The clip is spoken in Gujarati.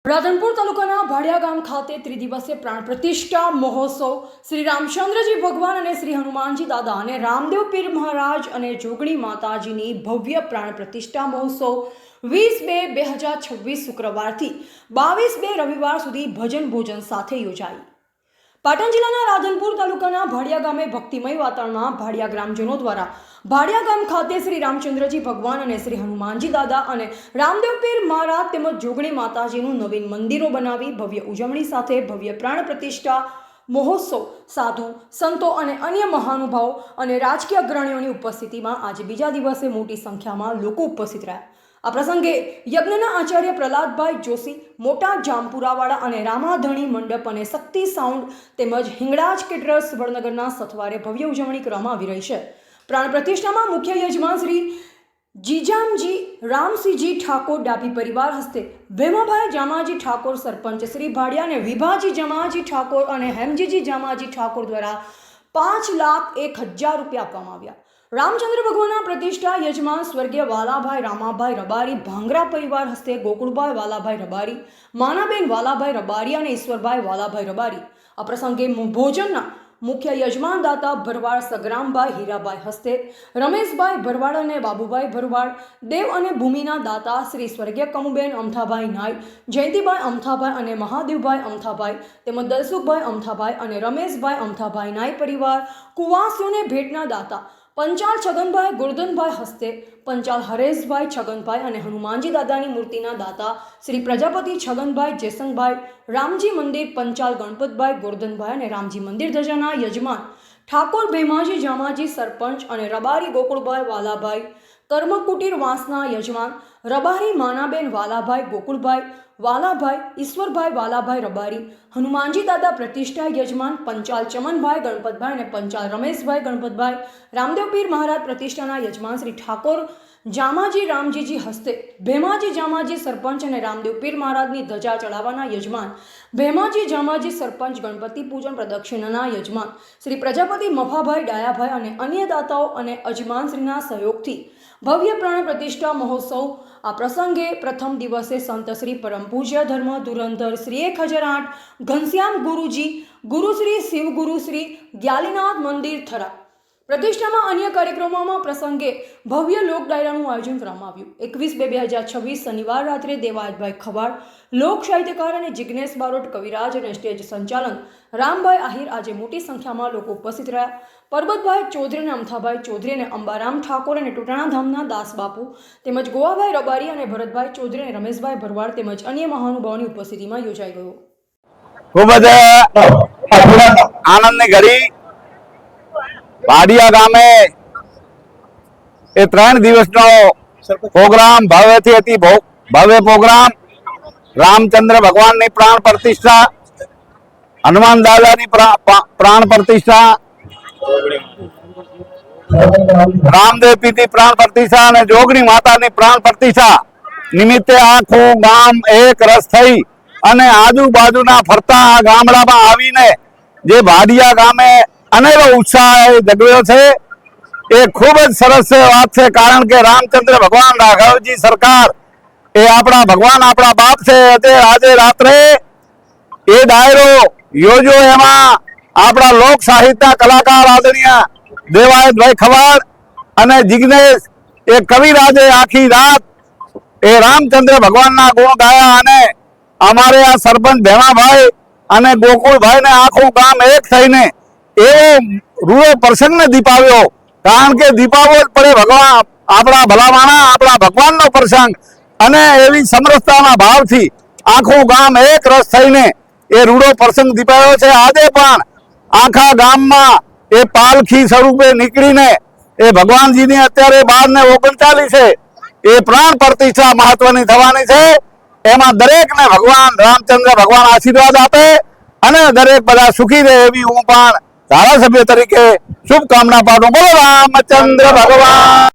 રાધનપુર તાલુકાના ભાડિયા ગામ ખાતે ત્રિદિવસીય પ્રાણ પ્રતિષ્ઠા મહોત્સવ શ્રી રામચંદ્રજી ભગવાન અને શ્રી હનુમાનજી દાદા અને રામદેવ પીર મહારાજ અને જોગણી માતાજીની ભવ્ય પ્રાણ પ્રતિષ્ઠા મહોત્સવ 20/2/2026 શુક્રવારથી 22/2 રવિવાર સુધી ભજન ભોજન સાથે યોજાઈ। પાટણ જિલ્લાના રાધનપુર તાલુકાના ભાડિયા ગામે ભક્તિમય વાતાવરણમાં ભાડિયા ગ્રામજનો દ્વારા ભાડિયા ગામ ખાતે શ્રી રામચંદ્રજી ભગવાન અને શ્રી હનુમાનજી દાદા અને રામદેવ પીર મહારાજ તેમજ જોગણી માતાજીનું નવીન મંદિરો બનાવી ભવ્ય ઉજવણી સાથે ભવ્ય પ્રાણ પ્રતિષ્ઠા મહોત્સવ સાધુ સંતો અને અન્ય મહાનુભાવો અને રાજકીય અગ્રણીઓની ઉપસ્થિતિમાં આજે બીજા દિવસે મોટી સંખ્યામાં લોકો ઉપસ્થિત રહ્યા। આ પ્રસંગે યજ્ઞના આચાર્ય પ્રહલાદભાઈ જોશી, મોટા જામપુરાવાળા અને રામાધણી મંડપ અને શક્તિ સાઉન્ડ તેમજ હિંગળાજ કેટરર્સ વડનગરના સથવારે ભવ્ય ઉજવણી કરવામાં આવી રહી છે। પ્રાણ પ્રતિષ્ઠામાં મુખ્ય યજમાન શ્રી જીજામજી રામસિંહજી ઠાકોર ડાભી પરિવાર હસ્તે ભેમાભાઈ જામાજી ઠાકોર સરપંચ શ્રી ભાડિયા અને વિભાજી જામાજી ઠાકોર અને હેમજીજી જામાજી ઠાકોર દ્વારા 5,01,000 રૂપિયા આપવામાં આવ્યા। રામચંદ્ર ભગવાનના પ્રતિષ્ઠા યજમાન સ્વર્ગીય વાલાભાઈ રામાભાઈ રબારી ભાંગરા પરિવાર હસ્તે ગોકુળભાઈ વાલાભાઈ રબારી, માનાબેન વાલાભાઈ રબારી અને ઈશ્વરભાઈ વાલાભાઈ રબારી। આ પ્રસંગે ભોજનના મુખ્ય યજમાન દાતા ભરવાડ સગરામભાઈ હીરાભાઈ હસ્તે રમેશભાઈ ભરવાડ અને બાબુભાઈ ભરવાડ, દેવ અને ભૂમિના દાતા શ્રી સ્વર્ગીય કમુબેન અમથાભાઈ નાય, જયંતિભાઈ અમથાભાઈ અને મહાદેવભાઈ અમથાભાઈ તેમજ દલસુખભાઈ અમથાભાઈ અને રમેશભાઈ અમથાભાઈ નાય પરિવાર કુવાસીઓને ભેટના દાતા પંચાલ છગનભાઈ ગોરધનભાઈ હસ્તે પંચાલ હરેશભાઈ છગનભાઈ અને હનુમાનજી દાદાની મૂર્તિના દાતા શ્રી પ્રજાપતિ છગનભાઈ જેસંગભાઈ, રામજી મંદિર પંચાલ ગણપતભાઈ ગોરધનભાઈ અને રામજી મંદિર ધજાના યજમાન ઠાકોર ભેમાજી જામાજી સરપંચ અને રબારી ગોકુળભાઈ વાલાભાઈ, કર્મકુટીર વાસના યજમાન રબારી માનાબેન વાલાભાઈ ગોકુળભાઈ વાલાભાઈ, ઈશ્વરભાઈ વાલાભાઈ રબારી, હનુમાનજી દાદા પ્રતિષ્ઠા યજમાન પંચાલ ચમનભાઈ ગણપતભાઈ અને પંચાલ રમેશભાઈ ગણપતભાઈ, રામદેવ પીર મહારાજ પ્રતિષ્ઠાના યજમાન શ્રી ઠાકોર જામાજી રામજીજી હસ્તે ભેમાજી જામાજી સરપંચ અને રામદેવ પીર મહારાજની ધજા ચડાવવાના યજમાન ભેમાજી જામાજી સરપંચ ગણપતિ પૂજન પ્રદક્ષિણાના યજમાન શ્રી પ્રજાપતિ મફાભાઈ ડાયાભાઈ અને અન્ય દાતાઓ અને અજમાનશ્રીના સહયોગથી ભવ્ય પ્રાણ પ્રતિષ્ઠા મહોત્સવ। આ પ્રસંગે પ્રથમ દિવસે સંત શ્રી પરમ પૂજ્ય ધર્મ ધુરંધર શ્રી 1008 ઘનશ્યામ ગુરુજી, ગુરુશ્રી શિવગુરુ શ્રી જ્ઞાલીનાથ મંદિર થરા પ્રતિષ્ઠામાં અન્ય કાર્યક્રમોમાં પ્રસંગે ભવ્ય લોક ડાયરાનું આયોજન કરવામાં આવ્યું। 21/2/2026 શનિવાર રાત્રે દેવાયતભાઈ ખવાડ, લોક સાહિત્યકાર અને જિગ્નેશ બારોટ કવિરાજ અને સ્ટેજ સંચાલન રામભાઈ આહિર આજે મોટી સંખ્યામાં લોકો ઉપસ્થિત રહ્યા। પરબતભાઈ ચૌધરી અને અમથાભાઈ ચૌધરી અને અંબારામ ઠાકોર અને ટોટાણા ધામના દાસબાપુ તેમજ ગોવાભાઈ રબારી અને ભરતભાઈ ચૌધરી અને રમેશભાઈ ભરવાડ તેમજ અન્ય મહાનુભાવોની ઉપસ્થિતિમાં યોજાઈ ગયો। ખૂબ જ આનંદની ઘડી ભાડિયા ગામે એ 3 દિવસનો પ્રોગ્રામ ભવ્યથી અતિ ભવ્ય પ્રોગ્રામ રામચંદ્ર ભગવાનની પ્રાણ પ્રતિષ્ઠા, હનુમાન દાદાની પ્રાણ પ્રતિષ્ઠા, રામદેવ પીરની પ્રાણ પ્રતિષ્ઠા અને જોગણી માતાની પ્રાણ પ્રતિષ્ઠા નિમિત્તે આખું ગામ એક રસ થઈ અને આજુબાજુના ફરતા ગામડામાં આવીને જે ભાડિયા ગામે અનેરો ઉત્સાહ જગવ્યો છે એ ખૂબ જ સરસ વાત છે। કારણ કે રામચંદ્ર ભગવાન રાઘવજી સરકાર એ આપણા ભગવાન આપણા બાપ છે। આજે રાત્રે એ ડાયરો યોજો એમાં આપણા લોક સાહિત્ય કલાકાર આદરણીય દેવાયતભાઈ ખવાડ અને જિગ્નેશ એ કવિરાજે આખી રાત એ રામચંદ્ર ભગવાનના ગુણ ગાયા અને અમારે આ સરપંચ ભેમાભાઈ અને ગોકુળભાઈ ને આખું ગામ એક થઈને એવો રૂડો પ્રસંગને દીપાવ્યો। કારણ કે દીપાવવો જ પડે, ભગવાન આપણા ભલામાણા આપણા ભગવાનનો પ્રસંગ અને એવી સમરસતાના ભાવથી આખું ગામ એક રસ થઈને એ રૂડો પ્રસંગ દીપાવ્યો છે। આજે પણ આખા ગામમાં એ પાલખી સ્વરૂપે નીકળીને એ ભગવાનજીની અત્યારે 12:39 એ પ્રાણ પ્રતિષ્ઠા મહત્વની થવાની છે। એમાં દરેકને ભગવાન રામચંદ્ર ભગવાન આશીર્વાદ આપે અને દરેક બધા સુખી રહે એવી હું પણ ધારાસભ્ય તરીકે શુભકામના પાઠવું। બોલો રામચંદ્ર ભગવાન।